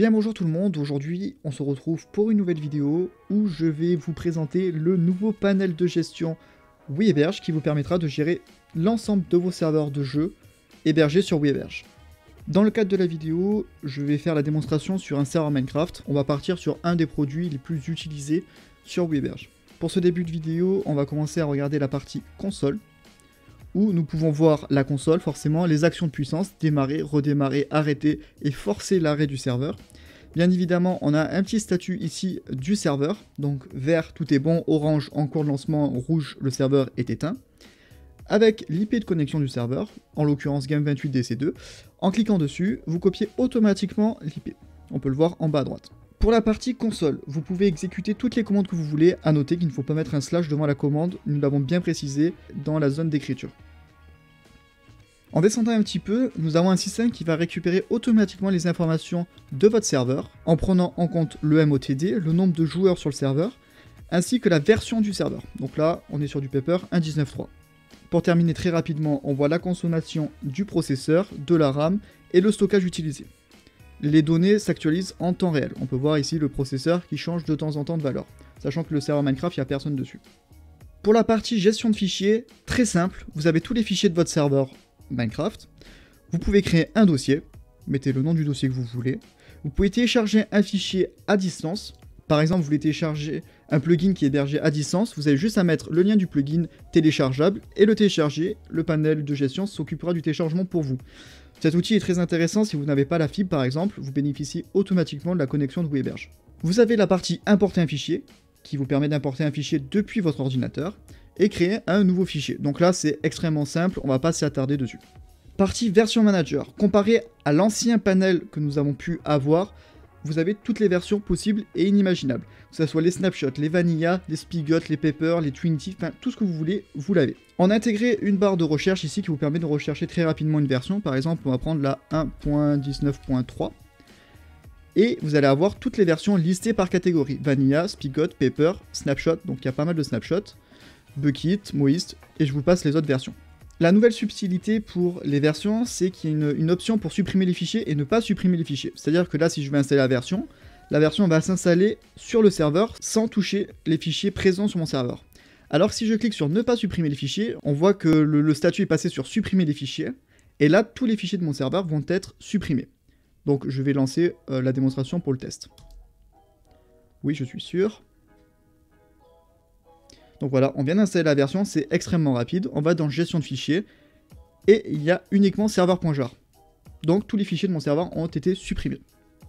bien bonjour tout le monde, aujourd'hui on se retrouve pour une nouvelle vidéo où je vais vous présenter le nouveau panel de gestion WeHéberge qui vous permettra de gérer l'ensemble de vos serveurs de jeu hébergés sur WeHéberge. Dans le cadre de la vidéo, je vais faire la démonstration sur un serveur Minecraft. On va partir sur un des produits les plus utilisés sur WeHéberge. Pour ce début de vidéo, on va commencer à regarder la partie console, où nous pouvons voir la console, forcément, les actions de puissance, démarrer, redémarrer, arrêter et forcer l'arrêt du serveur. Bien évidemment, on a un petit statut ici du serveur, donc vert, tout est bon, orange, en cours de lancement, rouge, le serveur est éteint. Avec l'IP de connexion du serveur, en l'occurrence Game28DC2, en cliquant dessus, vous copiez automatiquement l'IP. On peut le voir en bas à droite. Pour la partie console, vous pouvez exécuter toutes les commandes que vous voulez, à noter qu'il ne faut pas mettre un slash devant la commande, nous l'avons bien précisé dans la zone d'écriture. En descendant un petit peu, nous avons un système qui va récupérer automatiquement les informations de votre serveur, en prenant en compte le MOTD, le nombre de joueurs sur le serveur, ainsi que la version du serveur. Donc là, on est sur du Paper 1.19.3. Pour terminer très rapidement, on voit la consommation du processeur, de la RAM et le stockage utilisé. Les données s'actualisent en temps réel. On peut voir ici le processeur qui change de temps en temps de valeur, sachant que le serveur Minecraft, il n'y a personne dessus. Pour la partie gestion de fichiers, très simple, vous avez tous les fichiers de votre serveur Minecraft. Vous pouvez créer un dossier, mettez le nom du dossier que vous voulez. Vous pouvez télécharger un fichier à distance. Par exemple, vous voulez télécharger un plugin qui est hébergé à distance, vous avez juste à mettre le lien du plugin téléchargeable et le télécharger. Le panel de gestion s'occupera du téléchargement pour vous. Cet outil est très intéressant si vous n'avez pas la fibre par exemple, vous bénéficiez automatiquement de la connexion de WeHéberge. Vous avez la partie importer un fichier, qui vous permet d'importer un fichier depuis votre ordinateur, et créer un nouveau fichier. Donc là c'est extrêmement simple, on va pas s'y attarder dessus. Partie version manager, comparé à l'ancien panel que nous avons pu avoir, vous avez toutes les versions possibles et inimaginables. Que ce soit les snapshots, les vanilla, les spigot, les paper, les Trinity, enfin tout ce que vous voulez, vous l'avez. On a intégré une barre de recherche ici qui vous permet de rechercher très rapidement une version. Par exemple, on va prendre la 1.19.3. Et vous allez avoir toutes les versions listées par catégorie. Vanilla, spigot, paper, snapshot, donc il y a pas mal de snapshots. Bukkit, Moist, et je vous passe les autres versions. La nouvelle subtilité pour les versions, c'est qu'il y a une option pour supprimer les fichiers et ne pas supprimer les fichiers. C'est-à-dire que là, si je vais installer la version va s'installer sur le serveur sans toucher les fichiers présents sur mon serveur. Alors que si je clique sur ne pas supprimer les fichiers, on voit que le statut est passé sur supprimer les fichiers, et là, tous les fichiers de mon serveur vont être supprimés. Donc je vais lancer la démonstration pour le test. Oui, je suis sûr. Donc voilà, on vient d'installer la version, c'est extrêmement rapide. On va dans gestion de fichiers et il y a uniquement serveur.jar. Donc tous les fichiers de mon serveur ont été supprimés.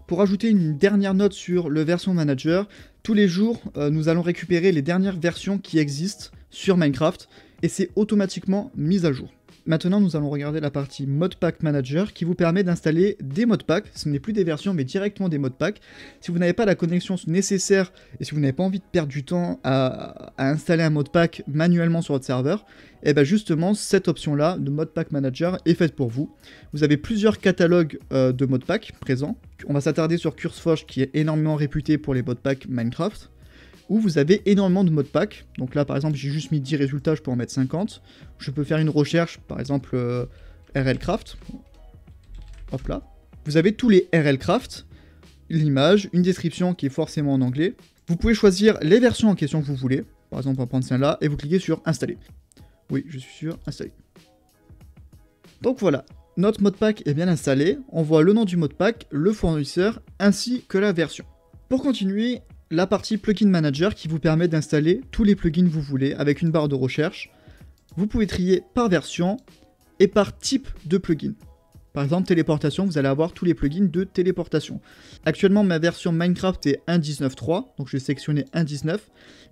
Pour ajouter une dernière note sur le version manager, tous les jours nous allons récupérer les dernières versions qui existent sur Minecraft et c'est automatiquement mis à jour. Maintenant, nous allons regarder la partie Modpack Manager qui vous permet d'installer des modpacks. Ce n'est plus des versions, mais directement des modpacks. Si vous n'avez pas la connexion nécessaire et si vous n'avez pas envie de perdre du temps à installer un modpack manuellement sur votre serveur, et bien justement, cette option-là de Modpack Manager est faite pour vous. Vous avez plusieurs catalogues de modpacks présents. On va s'attarder sur CurseForge qui est énormément réputé pour les modpacks Minecraft, où vous avez énormément de modpacks. Donc là, par exemple, j'ai juste mis 10 résultats, je peux en mettre 50. Je peux faire une recherche, par exemple, RLCraft. Hop là. Vous avez tous les RLCraft, l'image, une description qui est forcément en anglais. Vous pouvez choisir les versions en question que vous voulez. Par exemple, on va prendre celle-là, et vous cliquez sur Installer. Oui, je suis sûr, Installer. Donc voilà, notre modpack est bien installé. On voit le nom du modpack, le fournisseur, ainsi que la version. Pour continuer, la partie Plugin Manager qui vous permet d'installer tous les plugins que vous voulez avec une barre de recherche. Vous pouvez trier par version et par type de plugin. Par exemple, téléportation, vous allez avoir tous les plugins de téléportation. Actuellement, ma version Minecraft est 1.19.3, donc je vais sélectionner 1.19,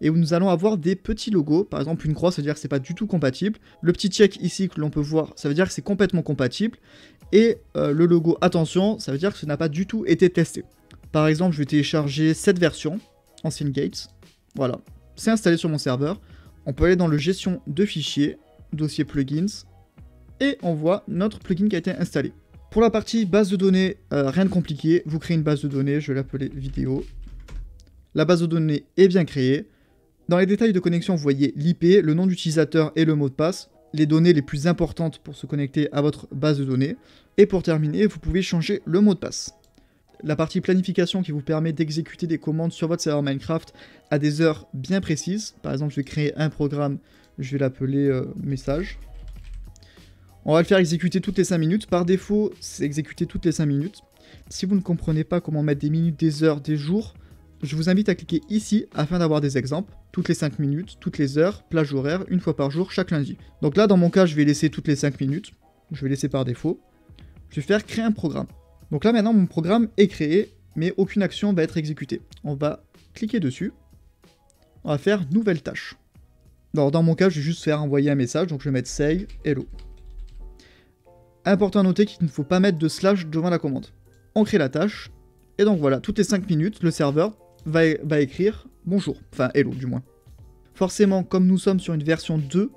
et nous allons avoir des petits logos. Par exemple, une croix, ça veut dire que c'est pas du tout compatible. Le petit check ici que l'on peut voir, ça veut dire que c'est complètement compatible. Et le logo attention, ça veut dire que ça n'a pas du tout été testé. Par exemple, je vais télécharger cette version, Ancient Gates. Voilà, c'est installé sur mon serveur. On peut aller dans le gestion de fichiers, dossier plugins, et on voit notre plugin qui a été installé. Pour la partie base de données, rien de compliqué. Vous créez une base de données, je vais l'appeler vidéo. La base de données est bien créée. Dans les détails de connexion, vous voyez l'IP, le nom d'utilisateur et le mot de passe. Les données les plus importantes pour se connecter à votre base de données. Et pour terminer, vous pouvez changer le mot de passe. la partie planification qui vous permet d'exécuter des commandes sur votre serveur Minecraft à des heures bien précises. Par exemple, je vais créer un programme, je vais l'appeler message. On va le faire exécuter toutes les 5 minutes. Par défaut, c'est exécuté toutes les 5 minutes. Si vous ne comprenez pas comment mettre des minutes, des heures, des jours, je vous invite à cliquer ici afin d'avoir des exemples. Toutes les 5 minutes, toutes les heures, plage horaire, une fois par jour, chaque lundi. Donc là, dans mon cas, je vais laisser toutes les 5 minutes. Je vais laisser par défaut. Je vais faire créer un programme. Donc là, maintenant, mon programme est créé, mais aucune action va être exécutée. On va cliquer dessus. On va faire nouvelle tâche. Alors, dans mon cas, je vais juste faire envoyer un message. Donc je vais mettre say hello. Important à noter qu'il ne faut pas mettre de slash devant la commande. On crée la tâche, et donc voilà, toutes les 5 minutes, le serveur va écrire bonjour, enfin hello du moins. Forcément, comme nous sommes sur une version 2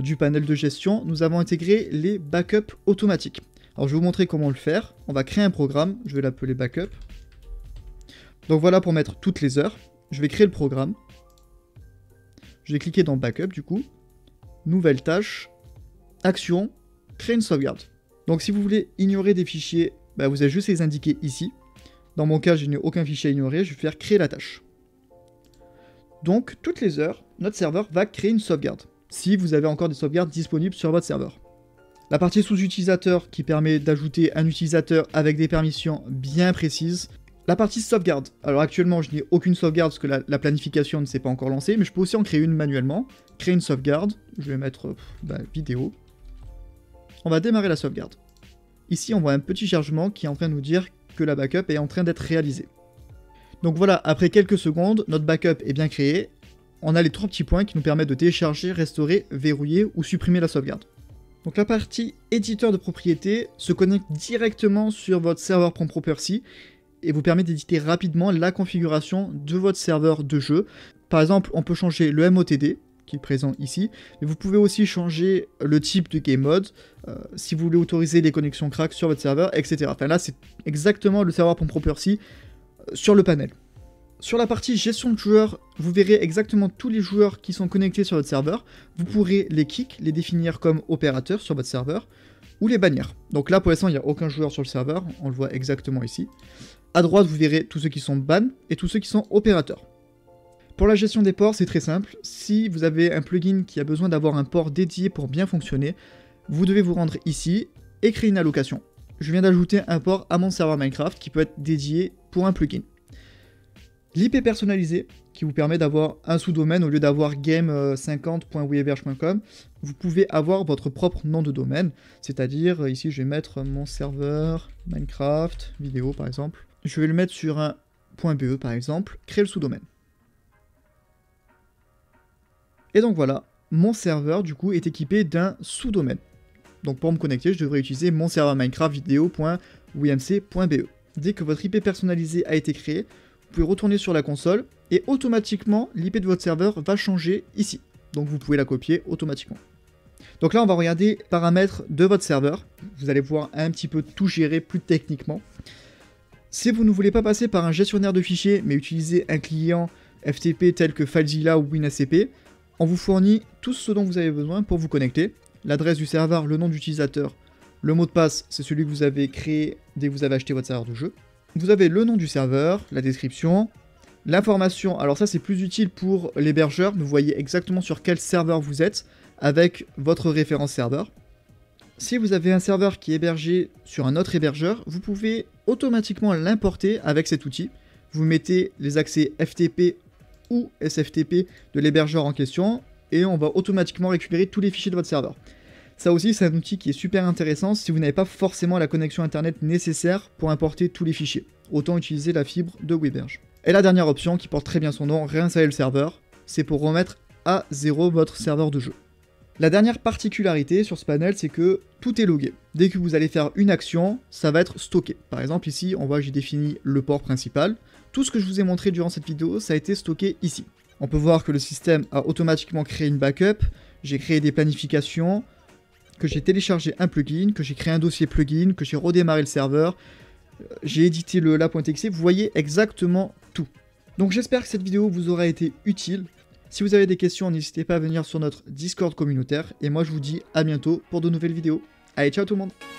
du panel de gestion, nous avons intégré les backups automatiques. Alors je vais vous montrer comment le faire. On va créer un programme, je vais l'appeler backup. Donc voilà pour mettre toutes les heures. Je vais créer le programme. Je vais cliquer dans backup du coup. Nouvelle tâche, action, créer une sauvegarde. Donc si vous voulez ignorer des fichiers, vous avez juste à les indiquer ici. Dans mon cas, je n'ai aucun fichier à ignorer, je vais faire créer la tâche. Donc toutes les heures, notre serveur va créer une sauvegarde, si vous avez encore des sauvegardes disponibles sur votre serveur. La partie sous-utilisateur qui permet d'ajouter un utilisateur avec des permissions bien précises. La partie sauvegarde. Alors actuellement, je n'ai aucune sauvegarde parce que la planification ne s'est pas encore lancée, mais je peux aussi en créer une manuellement. Créer une sauvegarde, je vais mettre vidéo. On va démarrer la sauvegarde. Ici, on voit un petit chargement qui est en train de nous dire que la backup est en train d'être réalisée. Donc voilà, après quelques secondes, notre backup est bien créé. On a les 3 petits points qui nous permettent de télécharger, restaurer, verrouiller ou supprimer la sauvegarde. Donc la partie éditeur de propriété se connecte directement sur votre serveur PromProperty et vous permet d'éditer rapidement la configuration de votre serveur de jeu. Par exemple, on peut changer le MOTD, qui est présent ici, mais vous pouvez aussi changer le type de game mode, si vous voulez autoriser les connexions crack sur votre serveur, etc. Enfin là, c'est exactement le serveur PromProperty sur le panel. Sur la partie gestion de joueurs, vous verrez exactement tous les joueurs qui sont connectés sur votre serveur. Vous pourrez les kick, les définir comme opérateurs sur votre serveur, ou les bannir. Donc là, pour l'instant, il n'y a aucun joueur sur le serveur, on le voit exactement ici. À droite, vous verrez tous ceux qui sont ban et tous ceux qui sont opérateurs. Pour la gestion des ports, c'est très simple. Si vous avez un plugin qui a besoin d'avoir un port dédié pour bien fonctionner, vous devez vous rendre ici et créer une allocation. Je viens d'ajouter un port à mon serveur Minecraft qui peut être dédié pour un plugin. L'IP personnalisé, qui vous permet d'avoir un sous-domaine au lieu d'avoir game50.weaverge.com, vous pouvez avoir votre propre nom de domaine, c'est-à-dire, ici je vais mettre mon serveur Minecraft vidéo par exemple. Je vais le mettre sur un .be par exemple, créer le sous-domaine. Et donc voilà, mon serveur du coup est équipé d'un sous-domaine. Donc pour me connecter, je devrais utiliser mon serveur Minecraft vidéo.wmc.be. Dès que votre IP personnalisé a été créé, vous pouvez retourner sur la console et automatiquement l'IP de votre serveur va changer ici. Donc vous pouvez la copier automatiquement. Donc là on va regarder les paramètres de votre serveur. Vous allez pouvoir un petit peu tout gérer plus techniquement. Si vous ne voulez pas passer par un gestionnaire de fichiers mais utiliser un client FTP tel que FileZilla ou WinACP, on vous fournit tout ce dont vous avez besoin pour vous connecter. L'adresse du serveur, le nom d'utilisateur, le mot de passe, c'est celui que vous avez créé dès que vous avez acheté votre serveur de jeu. Vous avez le nom du serveur, la description, l'information, alors ça c'est plus utile pour l'hébergeur, vous voyez exactement sur quel serveur vous êtes avec votre référence serveur. Si vous avez un serveur qui est hébergé sur un autre hébergeur, vous pouvez automatiquement l'importer avec cet outil. Vous mettez les accès FTP ou SFTP de l'hébergeur en question et on va automatiquement récupérer tous les fichiers de votre serveur. Ça aussi, c'est un outil qui est super intéressant si vous n'avez pas forcément la connexion internet nécessaire pour importer tous les fichiers. Autant utiliser la fibre de Weaverge. Et la dernière option, qui porte très bien son nom, réinstaller le serveur, c'est pour remettre à zéro votre serveur de jeu. La dernière particularité sur ce panel, c'est que tout est logué. Dès que vous allez faire une action, ça va être stocké. Par exemple, ici, on voit que j'ai défini le port principal. Tout ce que je vous ai montré durant cette vidéo, ça a été stocké ici. On peut voir que le système a automatiquement créé une backup, j'ai créé des planifications, que j'ai téléchargé un plugin, que j'ai créé un dossier plugin, que j'ai redémarré le serveur, j'ai édité le la.exe, vous voyez exactement tout. Donc j'espère que cette vidéo vous aura été utile. Si vous avez des questions, n'hésitez pas à venir sur notre Discord communautaire, et moi je vous dis à bientôt pour de nouvelles vidéos. Allez, ciao tout le monde!